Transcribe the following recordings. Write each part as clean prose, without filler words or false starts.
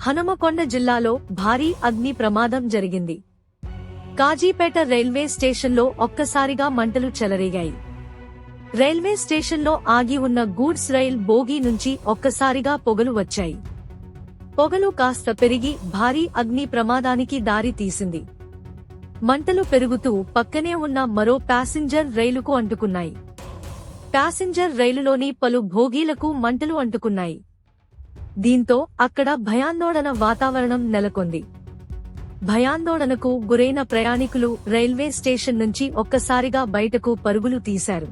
హనుమకొండ జిల్లాలో భారీ అగ్ని ప్రమాదం జరిగింది. కాజీపేట రైల్వే స్టేషన్లో ఒక్కసారిగా మంటలు చెలరేగాయి. రైల్వే స్టేషన్లో ఆగి ఉన్న గూడ్స్ రైల్ బోగీ నుంచి ఒక్కసారిగా పొగలు వచ్చాయి. పొగలు కాస్త పెరిగి భారీ అగ్ని ప్రమాదానికి దారి తీసింది. మంటలు పెరుగుతూ పక్కనే ఉన్న మరో ప్యాసింజర్ రైలుకు అంటుకున్నాయి. ప్యాసింజర్ రైలులోని పలు భోగీలకు మంటలు అంటుకున్నాయి. దీంతో అక్కడ భయాందోళన వాతావరణం నెలకొంది. భయాందోళనకు గురైన ప్రయాణికులు రైల్వే స్టేషన్ నుంచి ఒక్కసారిగా బయటకు పరుగులు తీశారు.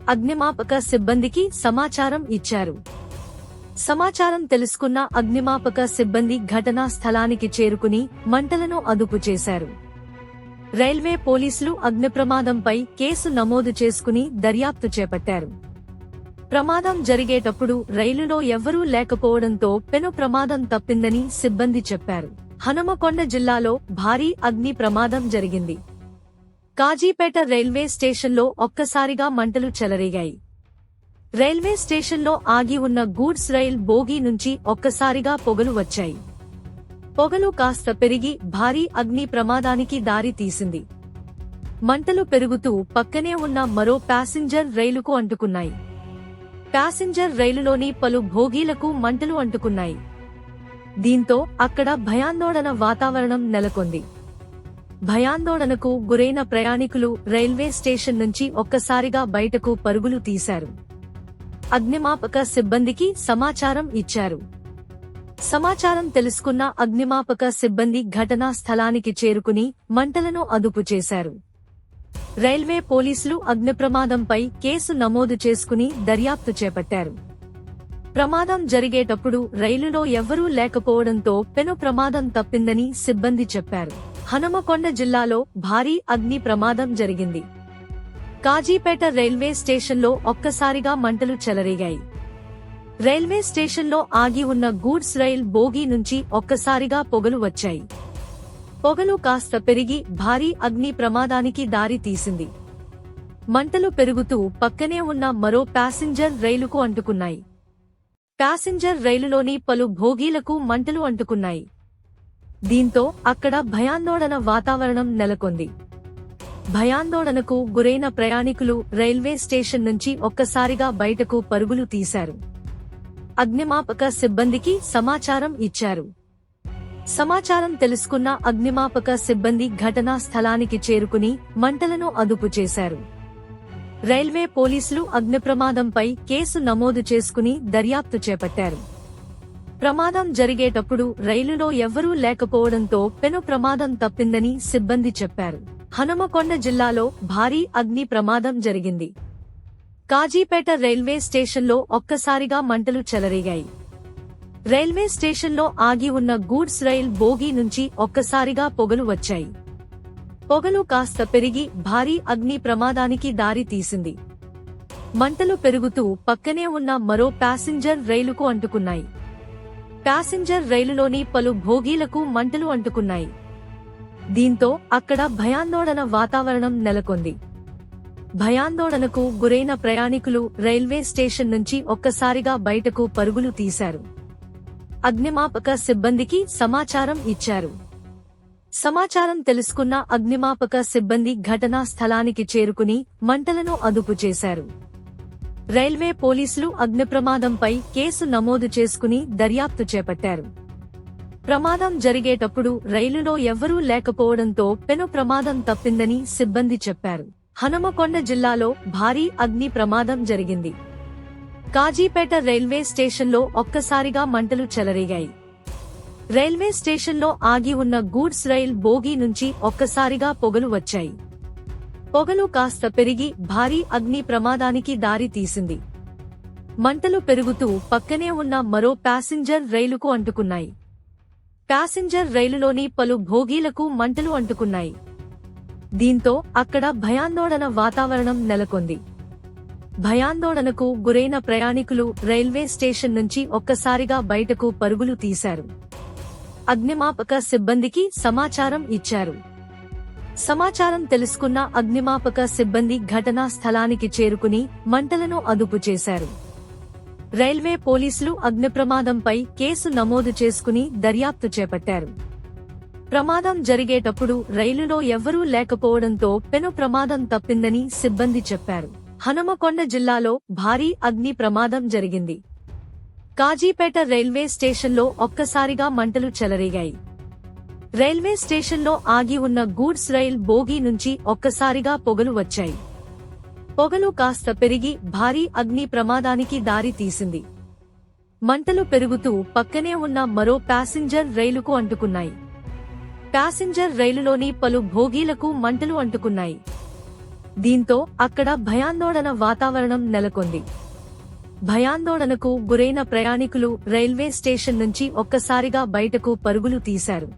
అగ్నిమాపక సిబ్బందికి సమాచారం ఇచ్చారు. సమాచారం తెలుసుకున్న అగ్నిమాపక సిబ్బంది ఘటనా స్థలానికి చేరుకుని మంటలను అదుపు చేశారు. రైల్వే పోలీసులు అగ్నిప్రమాదంపై కేసు నమోదు చేసుకుని దర్యాప్తు చేపట్టారు. ప్రమాదం జరిగేటప్పుడు రైలులో ఎవ్వరూ లేకపోవడంతో పెను ప్రమాదం తప్పిందని సిబ్బంది చెప్పారు. హనుమకొండ జిల్లాలో భారీ అగ్ని ప్రమాదం జరిగింది. కాజీపేట రైల్వే స్టేషన్లో ఒక్కసారిగా మంటలు చెలరేగాయి. రైల్వే స్టేషన్లో ఆగి ఉన్న గూడ్స్ రైల్ బోగీ నుంచి ఒక్కసారిగా పొగలు వచ్చాయి. పొగలు కాస్త పెరిగి భారీ అగ్ని ప్రమాదానికి దారి తీసింది. మంటలు పెరుగుతూ పక్కనే ఉన్న మరో ప్యాసింజర్ రైలుకు అంటుకున్నాయి. ప్యాసింజర్ రైలులోని పలు భోగీలకు మంటలు అంటుకున్నాయి. దీంతో అక్కడ భయాందోళన వాతావరణం నెలకొంది. భయాందోళనకు గురైన ప్రయాణికులు రైల్వే స్టేషన్ నుంచి ఒక్కసారిగా బయటకు పరుగులు తీశారు. అగ్నిమాపక సిబ్బందికి సమాచారం ఇచ్చారు. సమాచారం తెలుసుకున్న అగ్నిమాపక సిబ్బంది ఘటనా స్థలానికి చేరుకుని మంటలను అదుపు చేశారు. రైల్వే పోలీసులు అగ్నిప్రమాదంపై కేసు నమోదు చేసుకుని దర్యాప్తు చేపట్టారు. ప్రమాదం జరిగేటప్పుడు రైలులో ఎవ్వరూ లేకపోవడంతో పెను ప్రమాదం తప్పిందని సిబ్బంది చెప్పారు. హనుమకొండ జిల్లాలో భారీ అగ్ని ప్రమాదం జరిగింది. కాజీపేట రైల్వే స్టేషన్లో ఒక్కసారిగా మంటలు చెలరేగాయి. రైల్వే స్టేషన్లో ఆగి ఉన్న గూడ్స్ రైల్ బోగీ నుంచి ఒక్కసారిగా పొగలు వచ్చాయి. పొగలు కాస్త పెరిగి భారీ అగ్ని ప్రమాదానికి దారి తీసింది. మంటలు పెరుగుతూ పక్కనే ఉన్న మరో ప్యాసింజర్ రైలుకు అంటుకున్నాయి. ప్యాసింజర్ రైలులోని పలు భోగీలకు మంటలు అంటుకున్నాయి. దీంతో అక్కడ భయాందోళన వాతావరణం నెలకొంది. భయాందోళనకు గురైన ప్రయాణికులు రైల్వే స్టేషన్ నుంచి ఒక్కసారిగా బయటకు పరుగులు తీశారు. అగ్నిమాపక సిబ్బందికి సమాచారం ఇచ్చారు. సమాచారం తెలుసుకున్న అగ్నిమాపక సిబ్బంది ఘటనా స్థలానికి చేరుకుని మంటలను అదుపు చేశారు. రైల్వే పోలీసులు అగ్నిప్రమాదంపై కేసు నమోదు చేసుకుని దర్యాప్తు చేపట్టారు. ప్రమాదం జరిగేటప్పుడు రైలులో ఎవ్వరూ లేకపోవడంతో పెను ప్రమాదం తప్పిందని సిబ్బంది చెప్పారు. హనుమకొండ జిల్లాలో భారీ అగ్ని ప్రమాదం జరిగింది. కాజీపేట రైల్వే స్టేషన్లో ఒక్కసారిగా మంటలు చెలరేగాయి. రైల్వే స్టేషన్లో ఆగి ఉన్న గూడ్స్ రైల్ బోగీ నుంచి ఒక్కసారిగా పొగలు వచ్చాయి. పొగలు కాస్త పెరిగి భారీ అగ్ని ప్రమాదానికి దారి తీసింది. మంటలు పెరుగుతూ పక్కనే ఉన్న మరో ప్యాసింజర్ రైలుకు అంటుకున్నాయి. ప్యాసింజర్ రైలులోని పలు భోగీలకు మంటలు అంటుకున్నాయి. దీంతో అక్కడ భయాందోళన వాతావరణం నెలకొంది. భయాందోళనకు గురైన ప్రయాణికులు రైల్వే స్టేషన్ నుంచి ఒక్కసారిగా బయటకు పరుగులు తీశారు. అగ్నిమాపక సిబ్బందికి సమాచారం ఇచ్చారు. సమాచారం తెలుసుకున్న అగ్నిమాపక సిబ్బంది ఘటనా స్థలానికి చేరుకుని మంటలను అదుపు చేశారు. రైల్వే పోలీసులు అగ్నిప్రమాదంపై కేసు నమోదు చేసుకుని దర్యాప్తు చేపట్టారు. ప్రమాదం జరిగేటప్పుడు రైలులో ఎవ్వరూ లేకపోవడంతో పెను ప్రమాదం తప్పిందని సిబ్బంది చెప్పారు. హనుమకొండ జిల్లాలో భారీ అగ్ని ప్రమాదం జరిగింది. కాజీపేట రైల్వే స్టేషన్లో ఒక్కసారిగా మంటలు చెలరేగాయి. రైల్వే స్టేషన్లో ఆగి ఉన్న గూడ్స్ రైల్ బోగీ నుంచి ఒక్కసారిగా పొగలు వచ్చాయి. పొగలు కాస్త పెరిగి భారీ అగ్ని ప్రమాదానికి దారి తీసింది. మంటలు పెరుగుతూ పక్కనే ఉన్న మరో ప్యాసింజర్ రైలుకు అంటుకున్నాయి. ప్యాసింజర్ రైలులోని పలు భోగీలకు మంటలు అంటుకున్నాయి. దీంతో అక్కడ భయాందోళన వాతావరణం నెలకొంది. భయాందోళనకు గురైన ప్రయాణికులు రైల్వే స్టేషన్ నుంచి ఒక్కసారిగా బయటకు పరుగులు తీశారు. అగ్నిమాపక సిబ్బందికి సమాచారం ఇచ్చారు. సమాచారం తెలుసుకున్న అగ్నిమాపక సిబ్బంది ఘటనా స్థలానికి చేరుకుని మంటలను అదుపు చేశారు. రైల్వే పోలీసులు అగ్నిప్రమాదంపై కేసు నమోదు చేసుకుని దర్యాప్తు చేపట్టారు. ప్రమాదం జరిగేటప్పుడు రైలులో ఎవ్వరూ లేకపోవడంతో పెను ప్రమాదం తప్పిందని సిబ్బంది చెప్పారు. హనుమకొండ జిల్లాలో భారీ అగ్ని ప్రమాదం జరిగింది. కాజీపేట రైల్వే స్టేషన్లో ఒక్కసారిగా మంటలు చెలరేగాయి. రైల్వే స్టేషన్లో ఆగి ఉన్న గూడ్స్ రైల్ బోగీ నుంచి ఒక్కసారిగా పొగలు వచ్చాయి. పొగలు కాస్త పెరిగి భారీ అగ్ని ప్రమాదానికి దారి తీసింది. మంటలు పెరుగుతూ పక్కనే ఉన్న మరో ప్యాసింజర్ రైలుకు అంటుకున్నాయి. ప్యాసింజర్ రైలులోని పలు బోగీలకు మంటలు అంటుకున్నాయి. దీంతో అక్కడ భయాందోళన వాతావరణం నెలకొంది. భయాందోళనకు గురైన ప్రయాణికులు రైల్వే స్టేషన్ నుంచి ఒక్కసారిగా బయటకు పరుగులు తీశారు.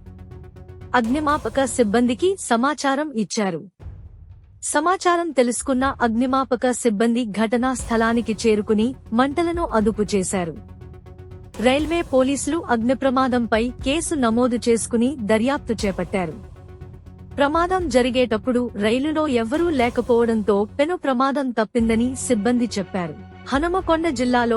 అగ్నిమాపక సిబ్బందికి సమాచారం ఇచ్చారు. సమాచారం తెలుసుకున్న అగ్నిమాపక సిబ్బంది ఘటనా స్థలానికి చేరుకుని మంటలను అదుపు చేశారు. రైల్వే పోలీసులు అగ్నిప్రమాదంపై కేసు నమోదు చేసుకుని దర్యాప్తు చేపట్టారు. ప్రమాదం జరిగేటప్పుడు రైలులో ఎవ్వరూ లేకపోవడంతో పెను ప్రమాదం తప్పిందని సిబ్బంది చెప్పారు. హనుమకొండ జిల్లాలో